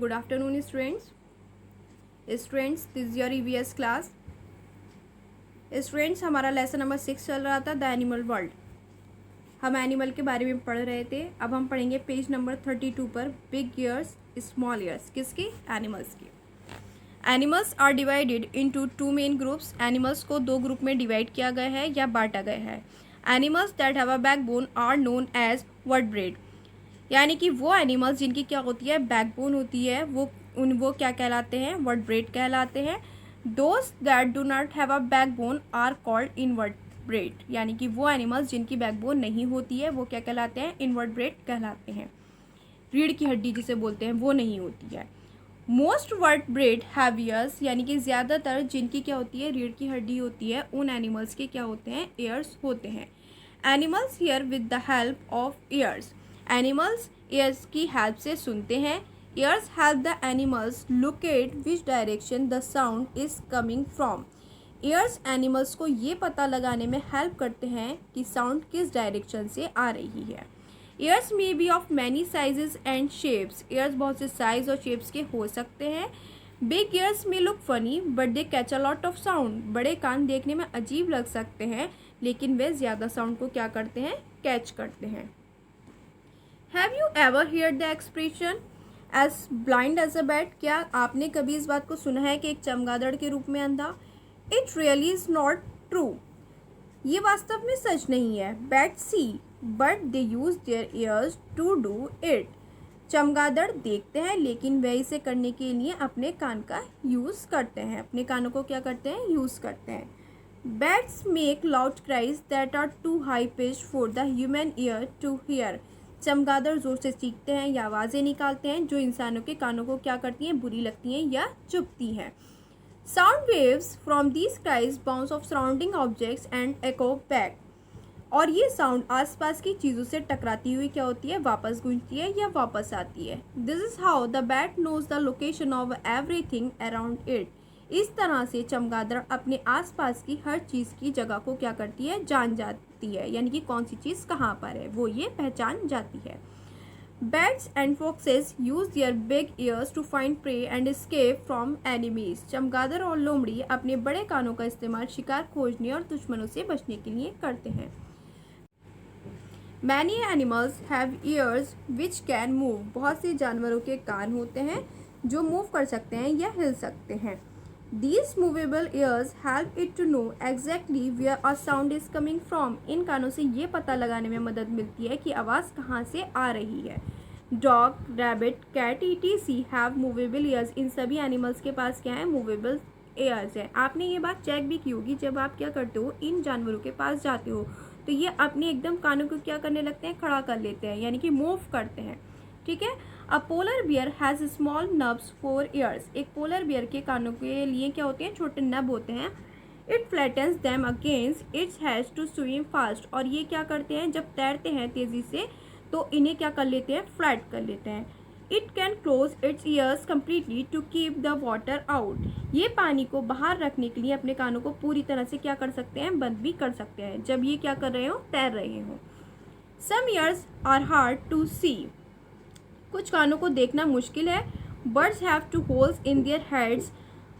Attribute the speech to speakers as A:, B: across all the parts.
A: good afternoon students. Students, this is your EVS class. Students, हमारा lesson number 6 चल रहा था द एनिमल वर्ल्ड. हम एनिमल के बारे में पढ़ रहे थे. अब हम पढ़ेंगे पेज नंबर 32 पर बिग ईयर्स स्मॉल ईयर्स. किसकी? एनिमल्स की. Animals are divided into two main groups. Animals को दो ग्रुप में डिवाइड किया गया है या बांटा गया है. Animals that have a backbone are known as vertebrate. यानी कि वो एनिमल्स जिनकी क्या होती है, बैकबोन होती है, वो क्या कहलाते हैं? वर्टब्रेड कहलाते हैं. Those that do not have a backbone are called invertebrate. यानी कि वो एनिमल्स जिनकी बैकबोन नहीं होती है वो क्या कहलाते हैं? इनवर्टब्रेड कहलाते हैं. रीढ़ की हड्डी जिसे बोलते हैं वो नहीं होती है. Most vertebrate have ears. यानी कि ज़्यादातर जिनकी क्या होती है, रीढ़ की हड्डी होती है, उन एनिमल्स के क्या होते हैं? ईयर्स होते हैं. Animals here with the help of years. Animals years की हेल्प से सुनते हैं. Years help the animals locate which direction the sound is coming from. Years animals को ये पता लगाने में हेल्प करते हैं कि साउंड किस डायरेक्शन से आ रही है. Years may B of many sizes and shapes. Years बहुत से साइज और शेप्स के हो सकते हैं. बिग ईयर्स में look funny but they catch a lot of sound. बड़े कान देखने में अजीब लग सकते हैं लेकिन वे ज़्यादा साउंड को क्या करते हैं? कैच करते हैं. Have you ever hear the expression as blind as a bat. क्या आपने कभी इस बात को सुना है कि एक चमगादड़ के रूप में अंधा? It really is not true. ये वास्तव में सच नहीं है. Bat see but they use their ears to do it. चमगादड़ देखते हैं लेकिन वे इसे करने के लिए अपने कान का यूज़ करते हैं. अपने कानों को क्या करते हैं? यूज़ करते हैं. Bats make loud cries that are too high pitched for the human ear to hear. चमगादड़ जोर से चीखते हैं या आवाज़ें निकालते हैं जो इंसानों के कानों को क्या करती हैं? बुरी लगती हैं या चुभती हैं. Sound waves from these cries bounce off surrounding objects and echo back. और ये साउंड आसपास की चीज़ों से टकराती हुई क्या होती है? वापस गूंजती है या वापस आती है. This is how the bat knows the location of everything around it. इस तरह से चमगादड़ अपने आसपास की हर चीज़ की जगह को क्या करती है? जान जाती है. यानी कि कौन सी चीज़ कहाँ पर है वो ये पहचान जाती है. Bats and foxes use their big ears to find prey and escape from enemies. चमगादड़ और लोमड़ी अपने बड़े कानों का इस्तेमाल शिकार खोजने और दुश्मनों से बचने के लिए करते हैं. Many animals have ears which can move. बहुत से जानवरों के कान होते हैं जो मूव कर सकते हैं या हिल सकते हैं. These movable ears help it to know exactly where a sound is coming from. इन कानों से ये पता लगाने में मदद मिलती है कि आवाज़ कहाँ से आ रही है. Dog, rabbit, cat, etc. have movable ears. इन सभी एनिमल्स के पास क्या है? मूवेबल ears है. आपने ये बात चेक भी की होगी जब आप क्या करते हो, इन जानवरों के पास जाते हो तो ये अपने एकदम कानों को क्या करने लगते हैं? खड़ा कर लेते हैं, यानी कि मूव करते हैं. ठीक है. A polar bear has small nubs for ears. एक पोलर बियर के कानों के लिए क्या होते हैं? छोटे नब होते हैं. It flattens them against its has to swim fast. और ये क्या करते हैं? जब तैरते हैं तेज़ी से तो इन्हें क्या कर लेते हैं? फ्लैट कर लेते हैं. It can close its ears completely to keep the water out. ये पानी को बाहर रखने के लिए अपने कानों को पूरी तरह से क्या कर सकते हैं? बंद भी कर सकते हैं जब ये क्या कर रहे हो? तैर रहे हो. Some ears are hard to see. कुछ कानों को देखना मुश्किल है. Birds have two holes in their heads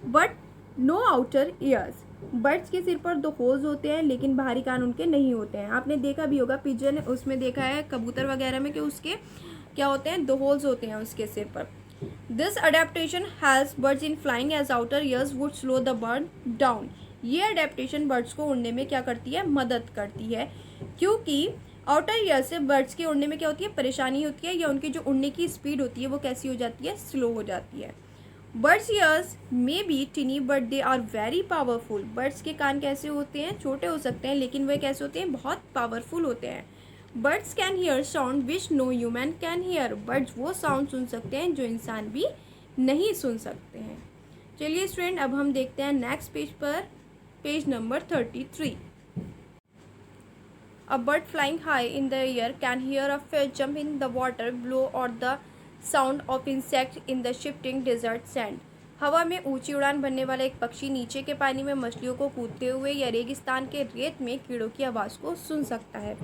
A: but no outer ears. Birds के सिर पर दो होल्स होते हैं लेकिन बाहरी कान उनके नहीं होते हैं. आपने देखा भी होगा पिजन, उसमें देखा है कबूतर वगैरह में कि उसके क्या होते हैं? दो होल्स होते हैं उसके सिर पर. This adaptation helps birds in flying as outer ears would slow the bird down. ये अडेप्टेशन बर्ड्स को उड़ने में क्या करती है? मदद करती है, क्योंकि आउटर ईयर से बर्ड्स के उड़ने में क्या होती है? परेशानी होती है या उनकी जो उड़ने की स्पीड होती है वो कैसी हो जाती है? स्लो हो जाती है. Birds ears may be tiny but they are very powerful. Birds के कान कैसे होते हैं? छोटे हो सकते हैं लेकिन वे कैसे होते हैं? बहुत पावरफुल होते हैं. Birds can hear sound which no human can hear. Birds वो साउंड सुन सकते हैं जो इंसान भी नहीं सुन सकते हैं. चलिए स्टूडेंट, अब हम देखते हैं नेक्स्ट पेज पर, page number 33. A bird flying high in the air can hear a fish jump in the water below or the sound of insects in the shifting desert sand. हवा में ऊंची उड़ान भरने वाला एक पक्षी नीचे के पानी में मछलियों को कूदते हुए या रेगिस्तान के रेत में कीड़ों की आवाज़ को सुन सकता है.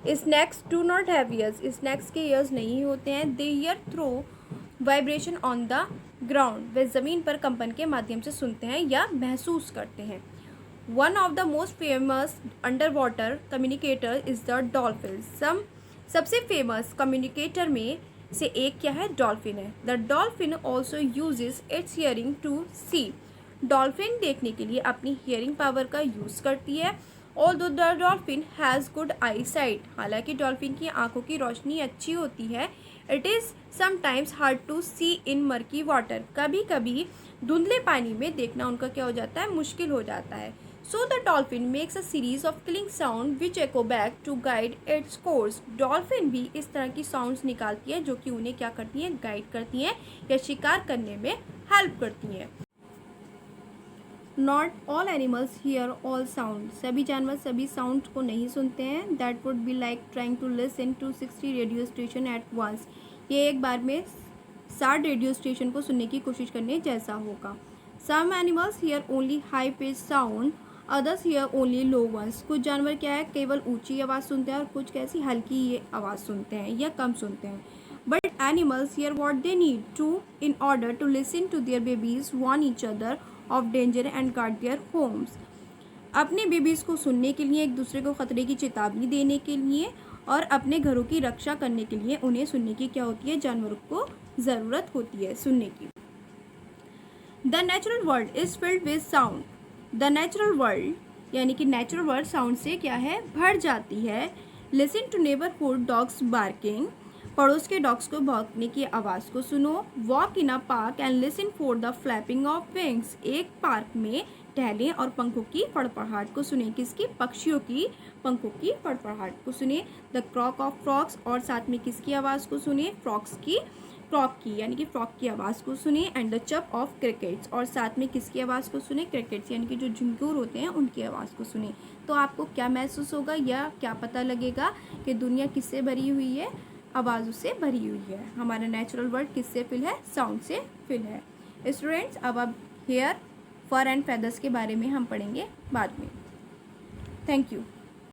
A: Snakes do not have ears. Snakes के ईयर्स नहीं होते हैं. They hear through vibration on the ground, वे ज़मीन पर कंपन के माध्यम से सुनते हैं या महसूस करते हैं। One of the most famous under water communicator is the dolphin. सबसे फेमस कम्युनिकेटर में से एक क्या है? डॉल्फिन है। The dolphin also uses its hearing to see. Dolphin देखने के लिए अपनी हियरिंग पावर का यूज़ करती है। Although the dolphin has good eye sight, हालांकि डॉल्फिन की आंखों की रोशनी अच्छी होती है। It is sometimes hard to see in murky water, कभी कभी धुंधले पानी में देखना उनका क्या हो जाता है? मुश्किल हो जाता है। So the dolphin makes a series of clicking sound which echo back to guide its course. Dolphin भी इस तरह की साउंड्स निकालती है जो कि उन्हें क्या करती हैं? गाइड करती हैं या शिकार करने में हेल्प करती हैं। Not all animals hear all sound, सभी जानवर सभी साउंड को नहीं सुनते हैं। That would be like trying to listen to 60 radio station at once, ये एक बार में 60 रेडियो स्टेशन को सुनने की कोशिश करने जैसा होगा। Some animals hear only high pitch sound, others hear only low ones, कुछ जानवर क्या है? केवल ऊंची आवाज़ सुनते हैं और कुछ कैसी? हल्की ये आवाज़ सुनते हैं या कम सुनते हैं। But animals hear what they need to in order to listen to their babies warn each other of danger and guard their homes. अपने बेबीज़ को सुनने के लिए, एक दूसरे को ख़तरे की चेतावनी देने के लिए और अपने घरों की रक्षा करने के लिए उन्हें सुनने की क्या होती है? जानवरों को ज़रूरत होती है सुनने की। The natural world is filled with sound, the natural world यानी कि नेचुरल वर्ल्ड साउंड से क्या है? भर जाती है। Listen to neighbourhood dogs barking, पड़ोस के डॉग्स को भौंकने की आवाज़ को सुनो। Walk in a park and listen for the flapping of wings, एक पार्क में टहलें और पंखों की फड़फड़ाहट को सुने। किसकी? पक्षियों की पंखों की फड़फड़ाहट को सुने। द क्रॉक ऑफ फ्रॉक्स, और साथ में किसकी आवाज़ को सुने? फ्रॉक्स की, फ्रॉक की यानी कि फ्रॉक की आवाज़ को सुने। एंड द चप ऑफ क्रिकेट्स, और साथ में किसकी आवाज़ को सुने? क्रिकेट्स यानी कि जो झिंगूर होते हैं उनकी आवाज़ को सुने। तो आपको क्या महसूस होगा या क्या पता लगेगा कि दुनिया किससे भरी हुई है? आवाज़ों से भरी हुई है। हमारा नेचुरल वर्ल्ड किससे फिल है? साउंड से फिल है। स्टूडेंट्स, अब हेयर, फर एंड फेदर्स के बारे में हम पढ़ेंगे बाद में। Thank you.